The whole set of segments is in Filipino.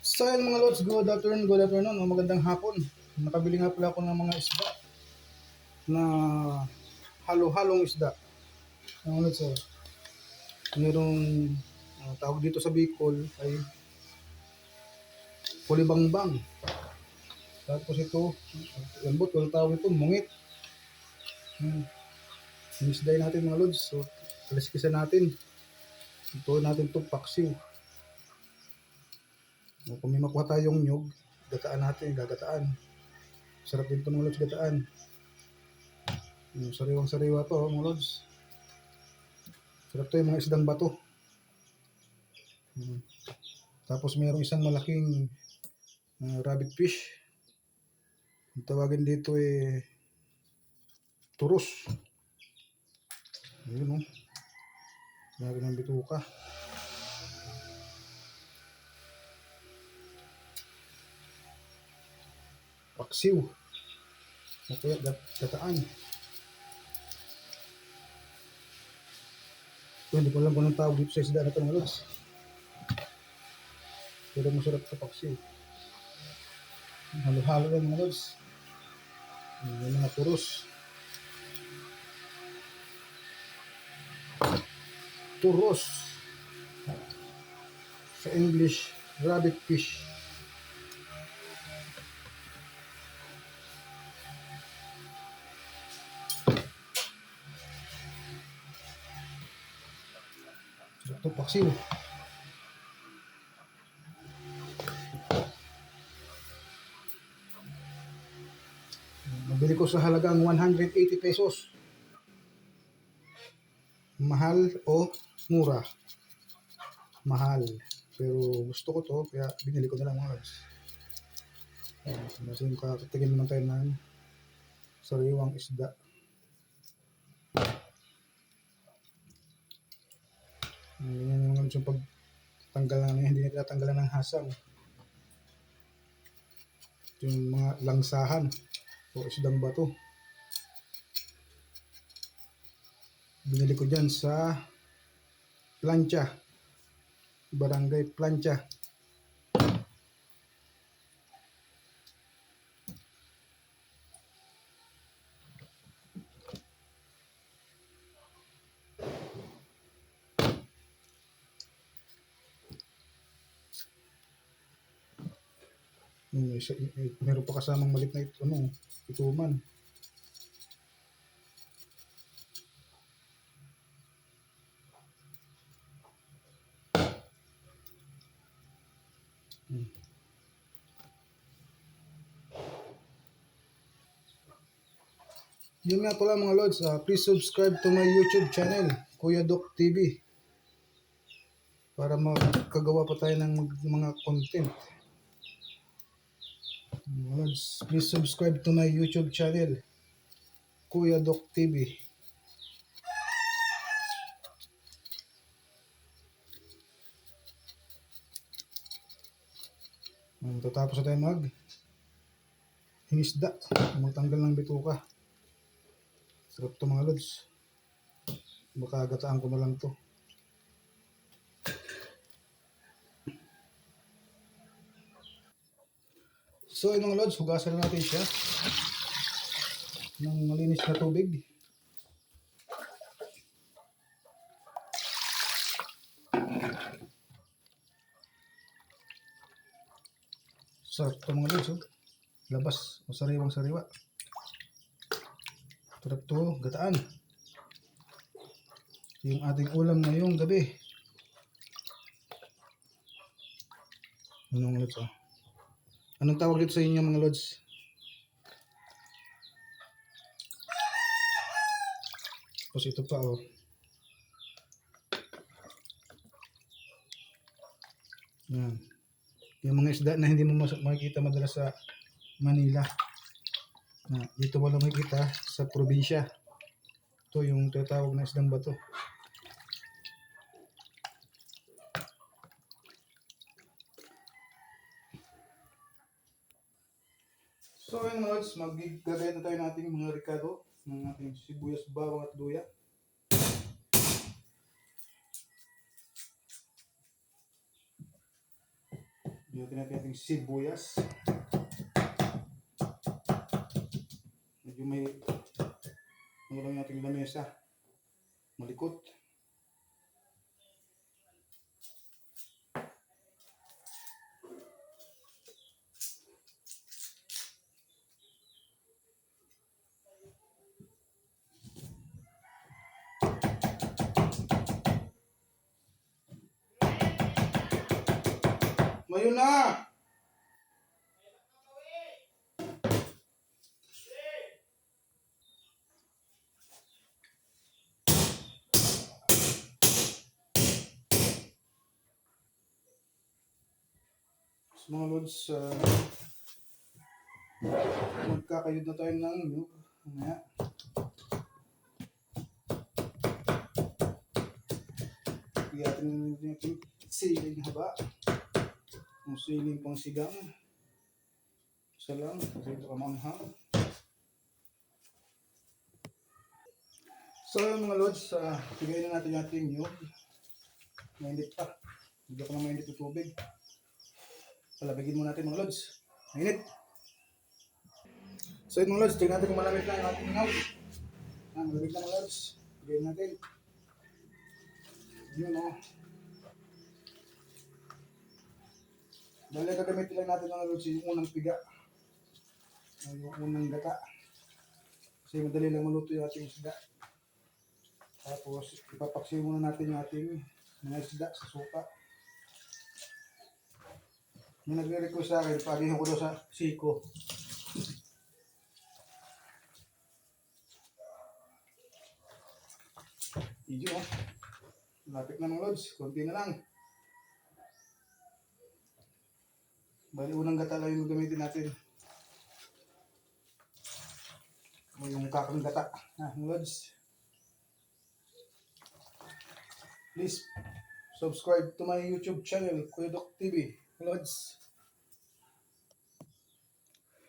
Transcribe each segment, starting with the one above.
So yun mga lods, good afternoon, o magandang hapon. Nakabili nga pala ako ng mga isda na halo-halong isda. Mga lods, mayroong tawag dito sa Bicol ay kulibangbang. Tapos ito, lambot, walang tawag ito, mungit. Inisday natin mga lods, so kaliskisan natin. Ito natin itong paksiw. Kung may makuha tayong nyug, gataan natin, gagataan. Sarap din ito mga lods, gataan. Sariwang-sariwa to mga lods. Sarap to yung mga isdang bato. Tapos mayroong isang malaking rabbit fish. Ang tawagin dito turos. Ayun lagi ng bituka. Paksiw. O kaya gataan. Hindi ko alam kung anong tawag dito sa isda na ito mga lods. Pero masarap sa paksiw. Halo-halo yan mga lods. Yung mga turos. Turos. Sa English, rabbit fish. Ito paksiw. Nabili ko sa halagang 180 pesos. Mahal o mura? Mahal. Pero gusto ko to, kaya binili ko na lang mga lods. Kasi kakatigin naman tayo ng sariwang isda. Ganyan yung mga lods yung pagtanggal na hindi na tinatanggalan ng hasang. Yung mga langsahan o isdang bato. Binili ko dyan sa Plancha, Barangay Plancha. Meron pa kasamang malit na ituman. Yun nga pala mga lods, please subscribe to my YouTube channel, Kuya Doc TV, para makagawa pa tayo ng mga content. Mga lods, please subscribe to my YouTube channel, Kuya Doc TV. Tatapos na tayo hinisda, magtanggal ng bituka. Sarap to mga lods. Baka gataan ko na lang to. So yung mga lods, hugasan na natin siya ng malinis na tubig. Sarap to mga lods. Labas o sariwang sariwa. Sarap to, gataan. Yung ating ulam ngayong gabi. Anong lods Anong tawag dito sa inyo mga lods? Tapos ito pa Yan. Yung mga isda na hindi mo makikita madalas sa Manila. Dito wala makikita sa probinsya. Ito yung tatawag na isdang bato. So yung mga lods, maggagaya na tayo natin mga ricado ng ating sibuyas, bawang at luya. Lagyan natin ating sibuyas. Medyo may lang natin lamesa. Malikot. Mayo na! So, mga lods, magkakayod na tayo ng milk. Mamaya. Iyatin natin yung siling haba. Yung siling pang sigang. Isa lang, kasi ito kamanghang. So yung mga lods, pigayin na natin yung ating milk. Mainit pa. Hindi ko na mainit yung tubig. Palabigin muna natin mga lods. Mainit. So yung mga lods, tingnan natin kung malamig na yung ating milk. Malamig na mga lods. Pigayin natin. Yun o. Dahil gagamitin lang natin mga lods yung unang piga. Yung unang gata. Kasi madali lang maluto yung ating isda. Tapos ipapaksiw muna natin yung ating mga isda sa suka. May nagre-request sa akin, pagihan ko daw sa siko. Iyo oh. Lapit na mga lods, konti na lang. Bali unang gata lang yung gamitin natin. O yung kakang gata. Mga lods. Please subscribe to my YouTube channel, Kuya Doc TV. Lods.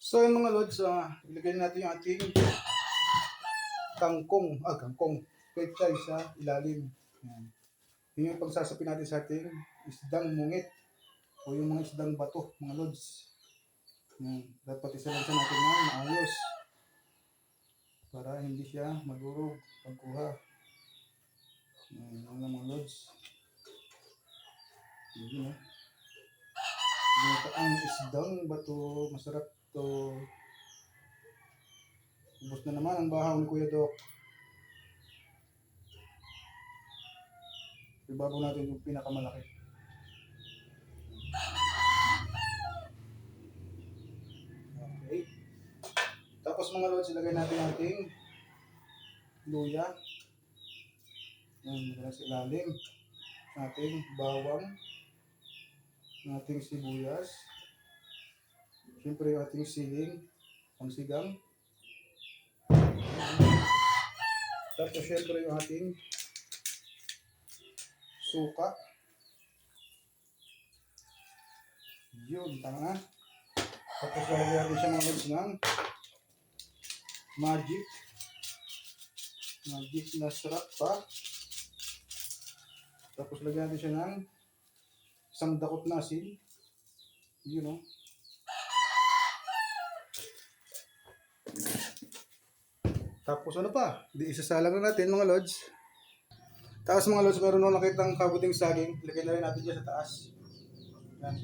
So yung mga lods, ilagay natin yung ating kangkong, pechay sa ilalim. Yan. Yun yung pagsasapin natin sa ating isdang mungit o yung mga isdang bato, mga lods. Yan. Dapat isa lang sa natin na maayos para hindi siya madurog pagkuha. Yan, mga lods. Yun o. Dito ang isdang bato, masarap to. Ubos na naman ang bahaw ni Kuya Doc. Ibabaw natin yung pinakamalaki. Okay. Tapos mga lods, ilagay natin ating luya. Yan, sa ilalim. Ating bawang. Ating sibuyas. Siyempre yung ating siling, pangsigang. Tapos siyempre yung ating suka. Yun, tama na. Tapos lalagyan natin siya mga lods ng magic. Magic na sarap pa. Tapos lagyan natin siya ng isang dakot na asin. Yun o. Tapos ano pa? Di isasalang na natin mga lods. Tapos mga lods, meron nung nakitang kabuting saging. Ilagay na rin natin dyan sa taas. Yan.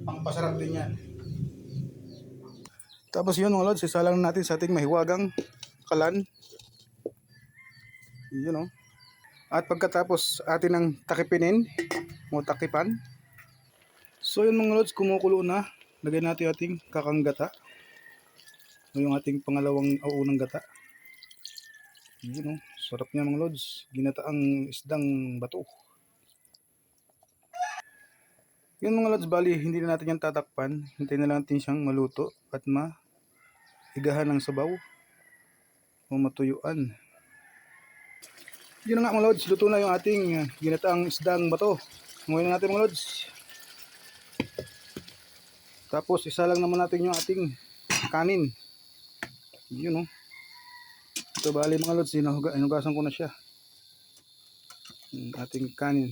Pangpasarap din yan. Tapos yun mga lods, isalang na natin sa ating mahiwagang kalan. Yun o. At pagkatapos atin ng takipinin o takipan. So yun mga lods, kumukulo na. Lagay natin ating kakanggata. O yung ating pangalawang o unang gata. Yun o. Sarap niya mga lods. Ginataang isdang bato. Yun mga lods, bali hindi na natin yan tatakpan. Hintayin na lang natin siyang maluto at maigahan ng sabaw o matuyuan. Yun na nga mga lods, luto na yung ating ginataang isdang bato. Ngayon na natin mga lods. Tapos isa lang naman natin yung ating kanin. Yun o. Ito bali mga lods, hinugasan ko na siya. Yung ating kanin.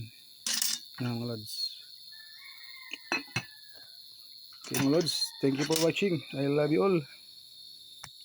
Yan mga lods. Okay, mga Lods, thank you for watching. I love you all.